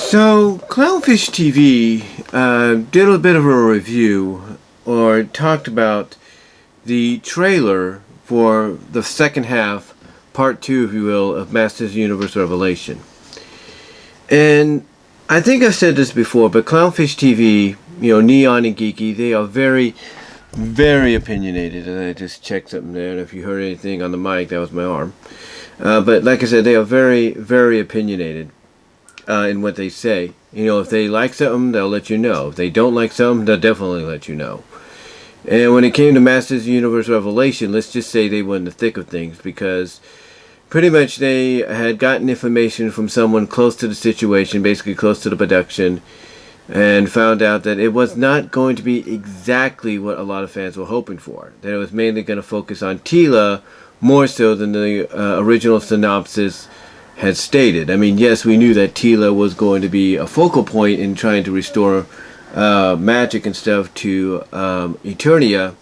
So, Clownfish TV did a bit of a review, or talked about the trailer for the second half, part 2, if you will, of Masters Universe Revelation. And I think I've said this before, but Clownfish TV, Neon and Geeky, they are very, very opinionated. And I just checked something there, and if you heard anything on the mic, that was my arm. But like I said, they are very, very opinionated in what they say. If they like something, they'll let you know. If they don't like something, they'll definitely let you know. And when it came to Masters Universe Revelation, let's just say they were in the thick of things, because pretty much they had gotten information from someone close to the situation, basically close to the production, and found out that it was not going to be exactly what a lot of fans were hoping for. That it was mainly going to focus on Teela more so than the original synopsis had stated. I mean, yes, we knew that Teela was going to be a focal point in trying to restore magic and stuff to Eternia,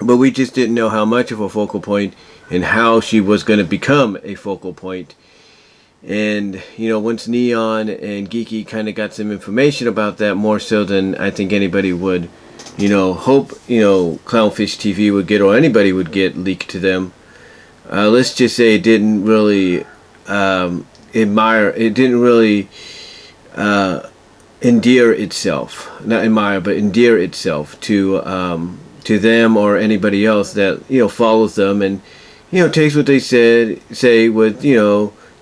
but we just didn't know how much of a focal point and how she was going to become a focal point. And once Neon and Geeky kind of got some information about that, more so than I think anybody would hope Clownfish TV would get, or anybody would get leaked to them, let's just say it didn't really endear itself, not admire, but endear itself to them or anybody else that follows them, and takes what they say with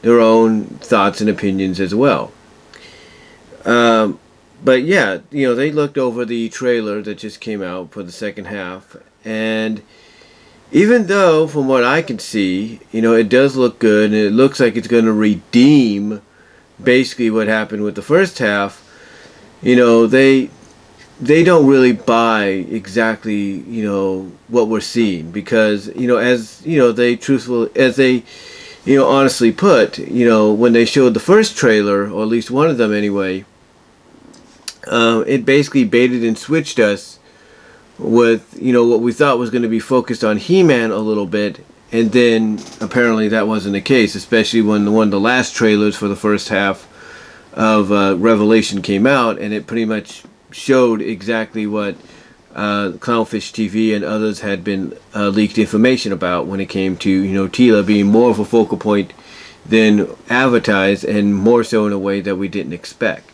their own thoughts and opinions as well. But yeah, they looked over the trailer that just came out for the second half, and even though, from what I can see, it does look good, and it looks like it's going to redeem basically what happened with the first half, they don't really buy exactly, what we're seeing, because, as they honestly put, when they showed the first trailer, or at least one of them anyway, it basically baited and switched us with what we thought was going to be focused on He-Man a little bit, and then apparently that wasn't the case, especially when one of the last trailers for the first half of Revelation came out, and it pretty much showed exactly what Clownfish TV and others had been leaked information about when it came to Teela being more of a focal point than advertised, and more so in a way that we didn't expect.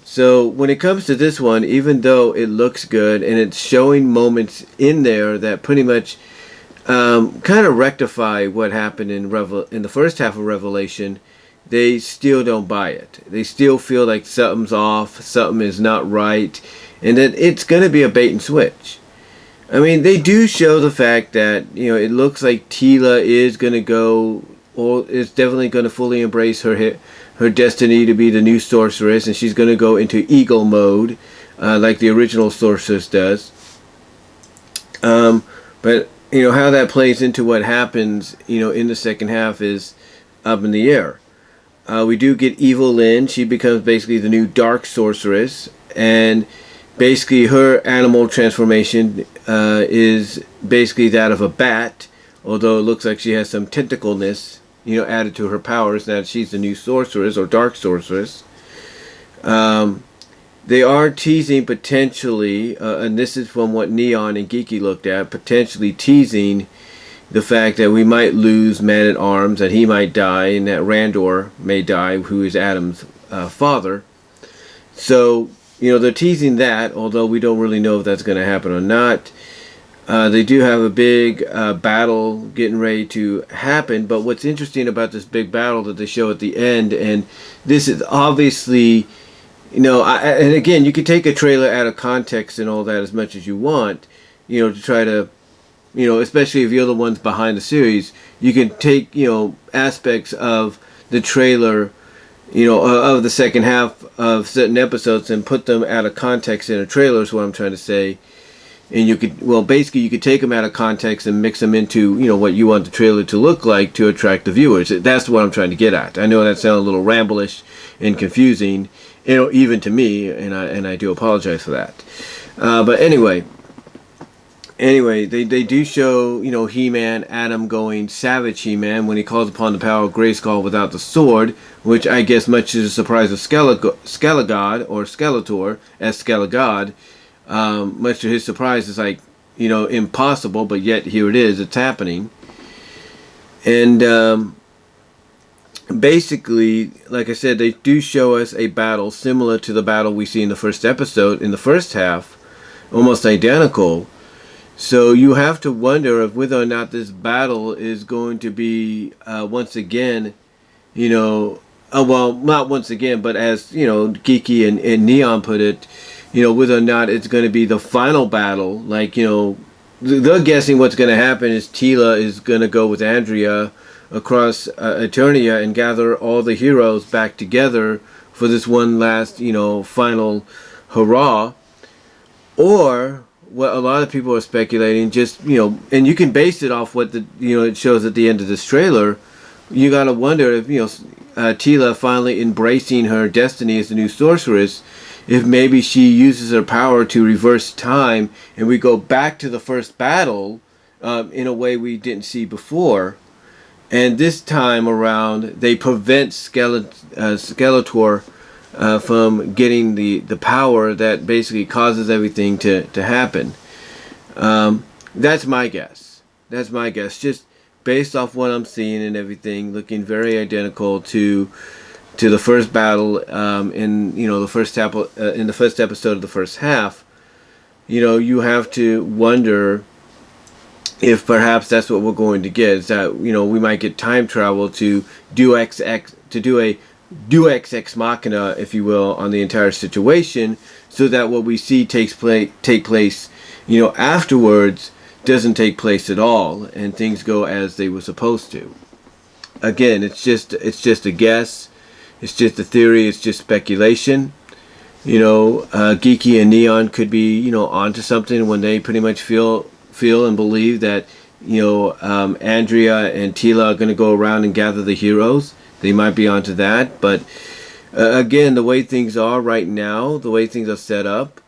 So when it comes to this one, even though it looks good and it's showing moments in there that pretty much kind of rectify what happened in the first half of Revelation, they still don't buy it. They still feel like something's off, something is not right, and that it's going to be a bait and switch. I mean, they do show the fact that it looks like Teela is going to go, or is definitely going to fully embrace her destiny to be the new sorceress, and she's going to go into eagle mode, like the original sorceress does. But how that plays into what happens in the second half is up in the air. We do get Evil Lynn. She becomes basically the new dark sorceress, and basically her animal transformation is basically that of a bat, although it looks like she has some tentacleness added to her powers now that she's the new sorceress, or dark sorceress. They are teasing potentially, and this is from what Neon and Geeky looked at, potentially teasing the fact that we might lose Man-at-Arms, that he might die, and that Randor may die, who is Adam's father. So, they're teasing that, although we don't really know if that's going to happen or not. They do have a big battle getting ready to happen, but what's interesting about this big battle that they show at the end, and this is obviously, and again, you can take a trailer out of context and all that as much as you want, to try to, especially if you're the ones behind the series, you can take, aspects of the trailer, of the second half of certain episodes and put them out of context in a trailer, is what I'm trying to say. And you could, basically you could take them out of context and mix them into, what you want the trailer to look like to attract the viewers. That's what I'm trying to get at. I know that sounds a little ramblish and confusing, even to me, and I do apologize for that. But anyway, Anyway, they do show, He-Man, Adam going savage He-Man when he calls upon the power of Grayskull without the sword, which I guess much to the surprise of Skelegod, or Skeletor, as Skelegod, much to his surprise, is like, impossible, but yet here it is, it's happening. And basically, like I said, they do show us a battle similar to the battle we see in the first episode, in the first half, almost identical. So you have to wonder of whether or not this battle is going to be, once again, well, not once again, but as, Geeky and Neon put it, whether or not it's going to be the final battle. Like, they're guessing what's going to happen is Teela is going to go with Andrea across Eternia and gather all the heroes back together for this one last, final hurrah. Or what a lot of people are speculating, just, and you can base it off what it shows at the end of this trailer. You got to wonder if, Teela finally embracing her destiny as the new sorceress, if maybe she uses her power to reverse time and we go back to the first battle in a way we didn't see before. And this time around, they prevent Skeletor from getting the power that basically causes everything to happen. That's my guess. That's my guess. Just based off what I'm seeing and everything, looking very identical to the first battle in the first episode of the first half. You have to wonder if perhaps that's what we're going to get. Is that we might get time travel to do a Deus Ex Machina, if you will, on the entire situation, so that what we see take place, afterwards doesn't take place at all, and things go as they were supposed to. Again, it's just a guess, it's just a theory, it's just speculation. Geeky and Neon could be onto something when they pretty much feel and believe that Andrea and Teela are going to go around and gather the heroes. They might be onto that, but again, the way things are right now, the way things are set up,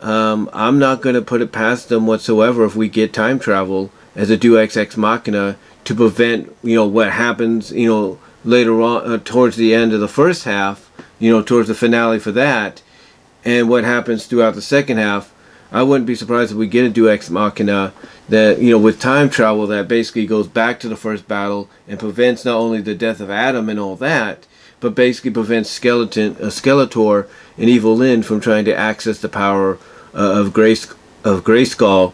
I'm not going to put it past them whatsoever if we get time travel as a Deus Ex Machina to prevent, what happens, later on towards the end of the first half, towards the finale for that, and what happens throughout the second half. I wouldn't be surprised if we get a Deus Ex Machina that, with time travel, that basically goes back to the first battle and prevents not only the death of Adam and all that, but basically prevents Skeletor and Evil Lyn from trying to access the power of Grayskull,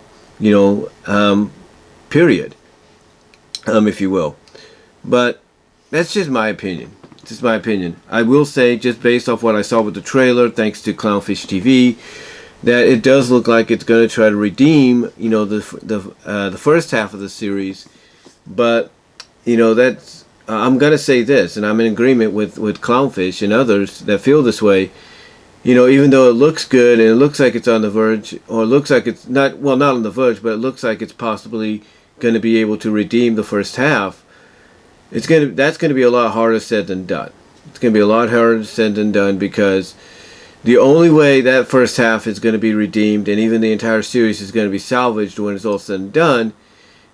period, if you will. But that's just my opinion. Just my opinion. I will say, just based off what I saw with the trailer, thanks to Clownfish TV, that it does look like it's going to try to redeem, the first half of the series. But, that's I'm going to say this, and I'm in agreement with Clownfish and others that feel this way. Even though it looks good and it looks like it's on the verge, or it looks like it's not on the verge, but it looks like it's possibly going to be able to redeem the first half. That's going to be a lot harder said than done. It's going to be a lot harder said than done, because the only way that first half is going to be redeemed, and even the entire series is going to be salvaged when it's all said and done,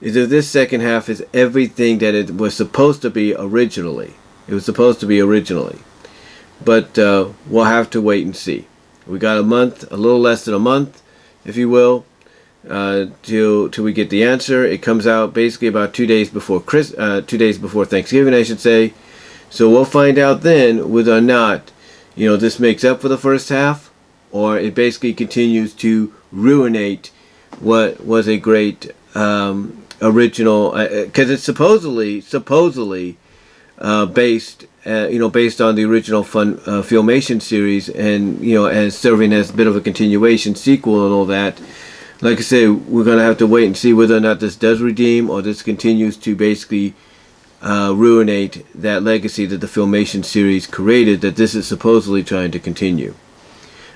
is if this second half is everything that it was supposed to be originally. It was supposed to be originally. But we'll have to wait and see. We got a month, a little less than a month, if you will, till we get the answer. It comes out basically about 2 days before 2 days before Thanksgiving, I should say. So we'll find out then whether or not this makes up for the first half, or it basically continues to ruinate what was a great original, because it's supposedly based on the original Filmation series, and as serving as a bit of a continuation sequel and all that. Like I say, we're gonna have to wait and see whether or not this does redeem, or this continues to basically ruinate that legacy that the Filmation series created, that this is supposedly trying to continue.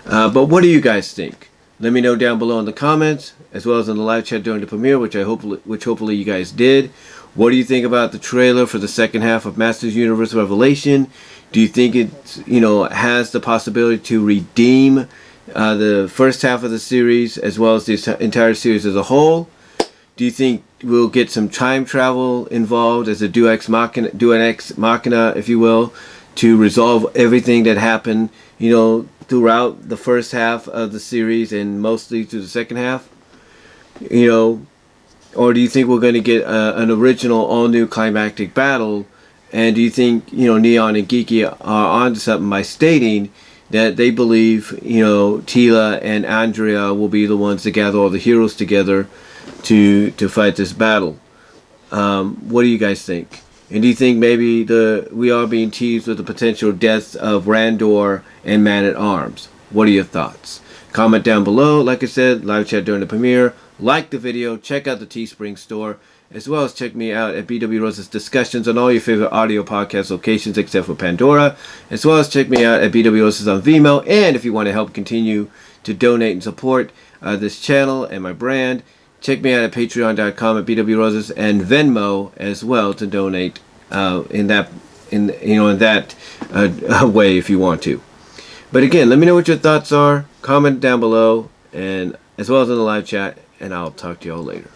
But what do you guys think? Let me know down below in the comments, as well as in the live chat during the premiere, which hopefully you guys did. What do you think about the trailer for the second half of Masters Universe Revelation? Do you think it has the possibility to redeem the first half of the series as well as the entire series as a whole? Do you think we'll get some time travel involved as a Deus Ex Machina, if you will, to resolve everything that happened, throughout the first half of the series and mostly through the second half? Or do you think we're going to get an original, all-new climactic battle? And do you think, Neon and Geeky are onto something by stating that they believe, Teela and Andrea will be the ones to gather all the heroes together to fight this battle? What do you guys think? And do you think maybe we are being teased with the potential deaths of Randor and Man-at-Arms? What are your thoughts? Comment down below. Like I said, live chat during the premiere. Like the video. Check out the Teespring store. As well as check me out at BW Rose's Discussions on all your favorite audio podcast locations except for Pandora. As well as check me out at BW Rose's on VENMO. And if you want to help continue to donate and support this channel and my brand, check me out at patreon.com at BW Roses and Venmo as well to donate in that way if you want to. But again, let me know what your thoughts are. Comment down below and as well as in the live chat, and I'll talk to y'all later.